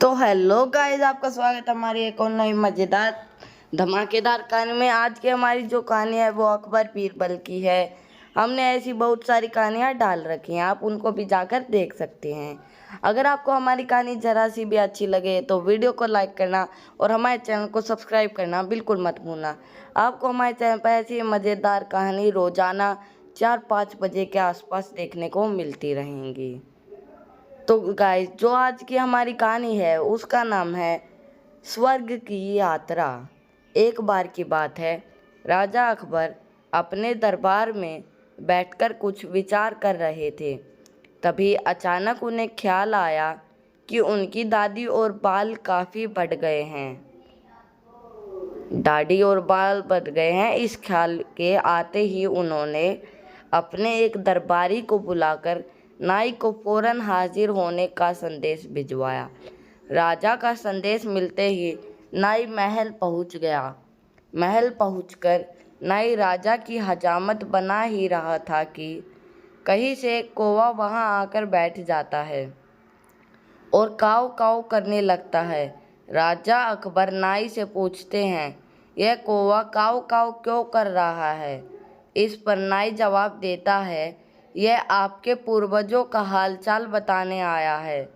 तो hello guys, आपका स्वागत है हमारी एक और नई मज़ेदार धमाकेदार कहानी में। आज की हमारी जो कहानी है वो अकबर बीरबल की है। हमने ऐसी बहुत सारी कहानियाँ डाल रखी हैं, आप उनको भी जाकर देख सकते हैं। अगर आपको हमारी कहानी ज़रा सी भी अच्छी लगे तो वीडियो को लाइक करना और हमारे चैनल को सब्सक्राइब करना बिल्कुल मत भूलना। आपको हमारे चैनल पर ऐसी मज़ेदार कहानी रोज़ाना 4-5 बजे के आसपास देखने को मिलती रहेंगी। तो गाइस, जो आज की हमारी कहानी है उसका नाम है स्वर्ग की यात्रा। एक बार की बात है, राजा अकबर अपने दरबार में बैठकर कुछ विचार कर रहे थे। तभी अचानक उन्हें ख्याल आया कि उनकी दाढ़ी और बाल काफ़ी बढ़ गए हैं। इस ख्याल के आते ही उन्होंने अपने एक दरबारी को बुलाकर नाई को फौरन हाजिर होने का संदेश भिजवाया। राजा का संदेश मिलते ही नाई महल पहुंच गया। महल पहुंचकर नाई राजा की हजामत बना ही रहा था कि कहीं से कौवा वहां आकर बैठ जाता है और काव काव करने लगता है। राजा अकबर नाई से पूछते हैं, यह कौवा काव काव क्यों कर रहा है? इस पर नाई जवाब देता है, यह आपके पूर्वजों का हालचाल बताने आया है।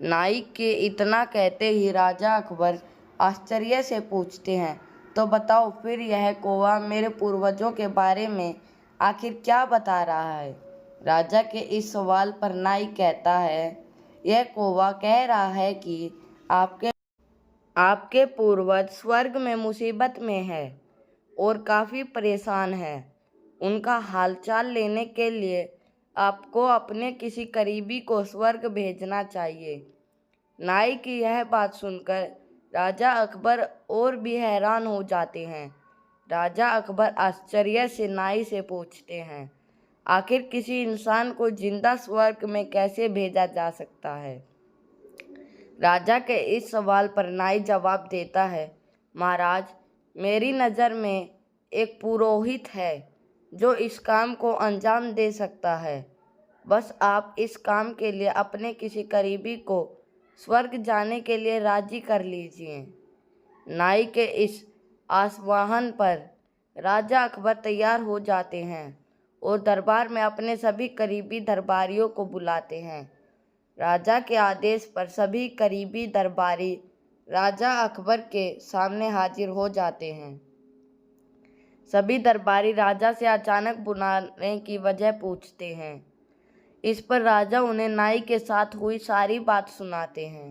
नाई के इतना कहते ही राजा अकबर आश्चर्य से पूछते हैं, तो बताओ फिर यह कौवा मेरे पूर्वजों के बारे में आखिर क्या बता रहा है? राजा के इस सवाल पर नाई कहता है, यह कौवा कह रहा है कि आपके पूर्वज स्वर्ग में मुसीबत में है और काफ़ी परेशान है। उनका हालचाल लेने के लिए आपको अपने किसी करीबी को स्वर्ग भेजना चाहिए। नाई की यह बात सुनकर राजा अकबर और भी हैरान हो जाते हैं। राजा अकबर आश्चर्य से नाई से पूछते हैं, आखिर किसी इंसान को जिंदा स्वर्ग में कैसे भेजा जा सकता है? राजा के इस सवाल पर नाई जवाब देता है, महाराज, मेरी नज़र में एक पुरोहित है जो इस काम को अंजाम दे सकता है। बस आप इस काम के लिए अपने किसी करीबी को स्वर्ग जाने के लिए राजी कर लीजिए। नाई के इस आश्वासन पर राजा अकबर तैयार हो जाते हैं और दरबार में अपने सभी करीबी दरबारियों को बुलाते हैं। राजा के आदेश पर सभी करीबी दरबारी राजा अकबर के सामने हाजिर हो जाते हैं। सभी दरबारी राजा से अचानक बुलाने की वजह पूछते हैं। इस पर राजा उन्हें नाई के साथ हुई सारी बात सुनाते हैं।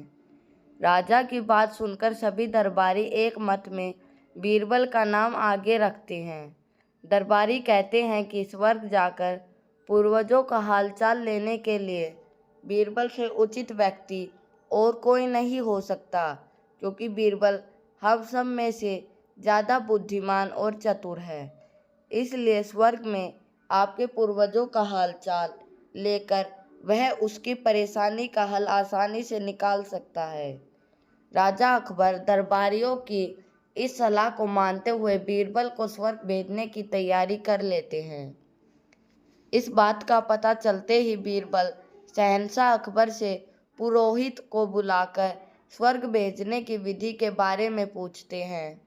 राजा की बात सुनकर सभी दरबारी एक मत में बीरबल का नाम आगे रखते हैं। दरबारी कहते हैं कि स्वर्ग जाकर पूर्वजों का हालचाल लेने के लिए बीरबल से उचित व्यक्ति और कोई नहीं हो सकता, क्योंकि बीरबल हम सब में से ज़्यादा बुद्धिमान और चतुर है। इसलिए स्वर्ग में आपके पूर्वजों का हालचाल लेकर वह उसकी परेशानी का हल आसानी से निकाल सकता है। राजा अकबर दरबारियों की इस सलाह को मानते हुए बीरबल को स्वर्ग भेजने की तैयारी कर लेते हैं। इस बात का पता चलते ही बीरबल शहंशाह अकबर से पुरोहित को बुलाकर स्वर्ग भेजने की विधि के बारे में पूछते हैं।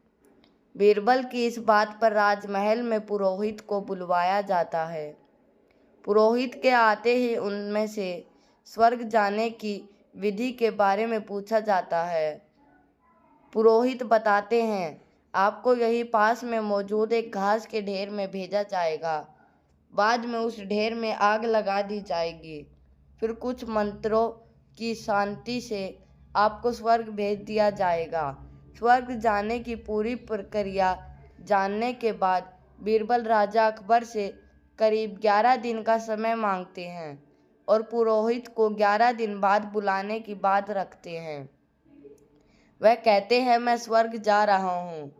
बीरबल की इस बात पर राजमहल में पुरोहित को बुलवाया जाता है। पुरोहित के आते ही उनमें से स्वर्ग जाने की विधि के बारे में पूछा जाता है। पुरोहित बताते हैं, आपको यही पास में मौजूद एक घास के ढेर में भेजा जाएगा। बाद में उस ढेर में आग लगा दी जाएगी। फिर कुछ मंत्रों की शांति से आपको स्वर्ग भेज दिया जाएगा। स्वर्ग जाने की पूरी प्रक्रिया जानने के बाद बीरबल राजा अकबर से करीब 11 दिन का समय मांगते हैं और पुरोहित को 11 दिन बाद बुलाने की बात रखते हैं। वह कहते हैं, मैं स्वर्ग जा रहा हूँ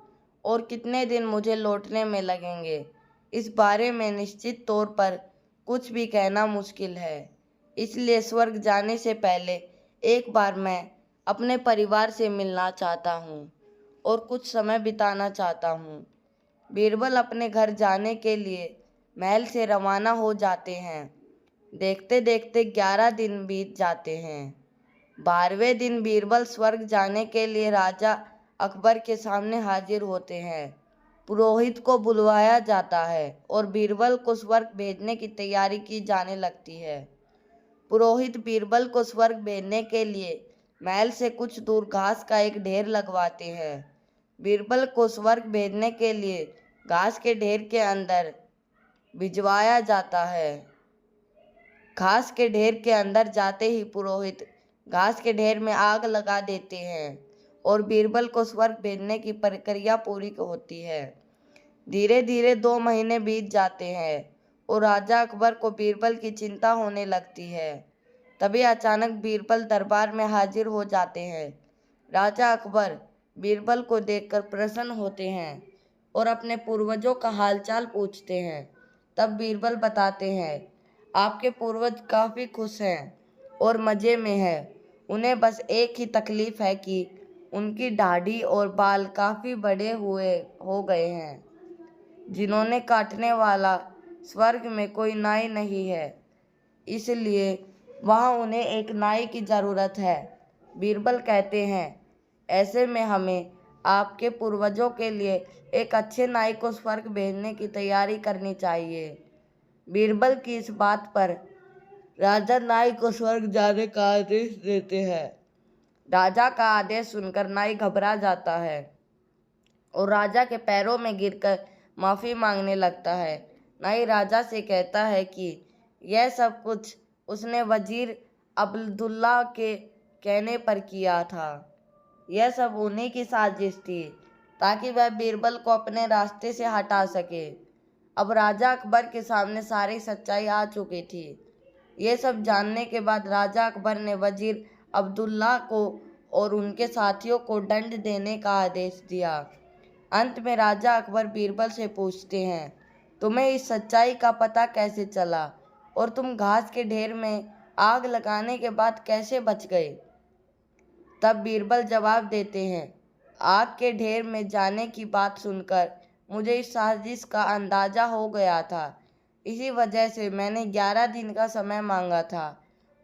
और कितने दिन मुझे लौटने में लगेंगे, इस बारे में निश्चित तौर पर कुछ भी कहना मुश्किल है। इसलिए स्वर्ग जाने से पहले एक बार मैं अपने परिवार से मिलना चाहता हूँ और कुछ समय बिताना चाहता हूँ। बीरबल अपने घर जाने के लिए महल से रवाना हो जाते हैं। देखते देखते 11 दिन बीत जाते हैं। 12वें दिन बीरबल स्वर्ग जाने के लिए राजा अकबर के सामने हाजिर होते हैं। पुरोहित को बुलवाया जाता है और बीरबल को स्वर्ग भेजने की तैयारी की जाने लगती है। पुरोहित बीरबल को स्वर्ग भेजने के लिए महल से कुछ दूर घास का एक ढेर लगवाते हैं। बीरबल को स्वर्ग भेजने के लिए घास के ढेर के अंदर भिजवाया जाता है। घास के ढेर के अंदर जाते ही पुरोहित घास के ढेर में आग लगा देते हैं और बीरबल को स्वर्ग भेजने की प्रक्रिया पूरी होती है। धीरे धीरे 2 महीने बीत जाते हैं और राजा अकबर को बीरबल की चिंता होने लगती है। तभी अचानक बीरबल दरबार में हाजिर हो जाते हैं। राजा अकबर बीरबल को देखकर प्रसन्न होते हैं और अपने पूर्वजों का हालचाल पूछते हैं। तब बीरबल बताते हैं, आपके पूर्वज काफ़ी खुश हैं और मज़े में हैं। उन्हें बस एक ही तकलीफ़ है कि उनकी दाढ़ी और बाल काफ़ी बड़े हो गए हैं। जिन्होंने काटने वाला स्वर्ग में कोई नाई नहीं है, इसलिए वहाँ उन्हें एक नाई की ज़रूरत है। बीरबल कहते हैं, ऐसे में हमें आपके पूर्वजों के लिए एक अच्छे नाई को स्वर्ग भेजने की तैयारी करनी चाहिए। बीरबल की इस बात पर राजा नाई को स्वर्ग जाने का आदेश देते हैं। राजा का आदेश सुनकर नाई घबरा जाता है और राजा के पैरों में गिरकर माफ़ी मांगने लगता है। नाई राजा से कहता है कि यह सब कुछ उसने वजीर अब्दुल्ला के कहने पर किया था। यह सब उन्हीं की साजिश थी ताकि वह बीरबल को अपने रास्ते से हटा सके। अब राजा अकबर के सामने सारी सच्चाई आ चुकी थी। ये सब जानने के बाद राजा अकबर ने वजीर अब्दुल्ला को और उनके साथियों को दंड देने का आदेश दिया। अंत में राजा अकबर बीरबल से पूछते हैं, तुम्हें इस सच्चाई का पता कैसे चला और तुम घास के ढेर में आग लगाने के बाद कैसे बच गए? तब बीरबल जवाब देते हैं, आग के ढेर में जाने की बात सुनकर मुझे इस साजिश का अंदाज़ा हो गया था। इसी वजह से मैंने 11 दिन का समय मांगा था।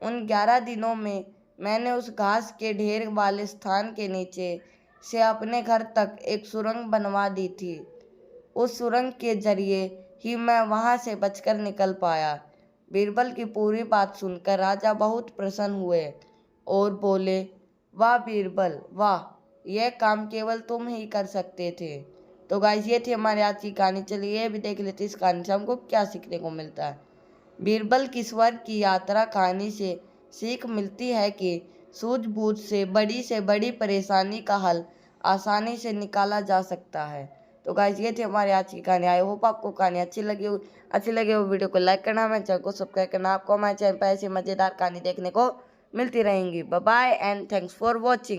उन 11 दिनों में मैंने उस घास के ढेर वाले स्थान के नीचे से अपने घर तक एक सुरंग बनवा दी थी। उस सुरंग के जरिए ही मैं वहां से बचकर निकल पाया। बीरबल की पूरी बात सुनकर राजा बहुत प्रसन्न हुए और बोले, वाह बीरबल वाह, यह काम केवल तुम ही कर सकते थे। तो गाइस, ये थी हमारी आज की कहानी। चलिए ये भी देख लेते इस कहानी से हमको क्या सीखने को मिलता है। बीरबल की स्वर्ग की यात्रा कहानी से सीख मिलती है कि सूझबूझ से बड़ी परेशानी का हल आसानी से निकाला जा सकता है। तो गाइस, ये थी हमारी आज की कहानी। आई होप आपको कहानी अच्छी लगी हो वीडियो को लाइक करना, हमारे चैनल को सब्सक्राइब करना। आपको हमारे चैनल पर ऐसी मज़ेदार कहानी देखने को मिलती रहेंगी। Bye bye and thanks for watching.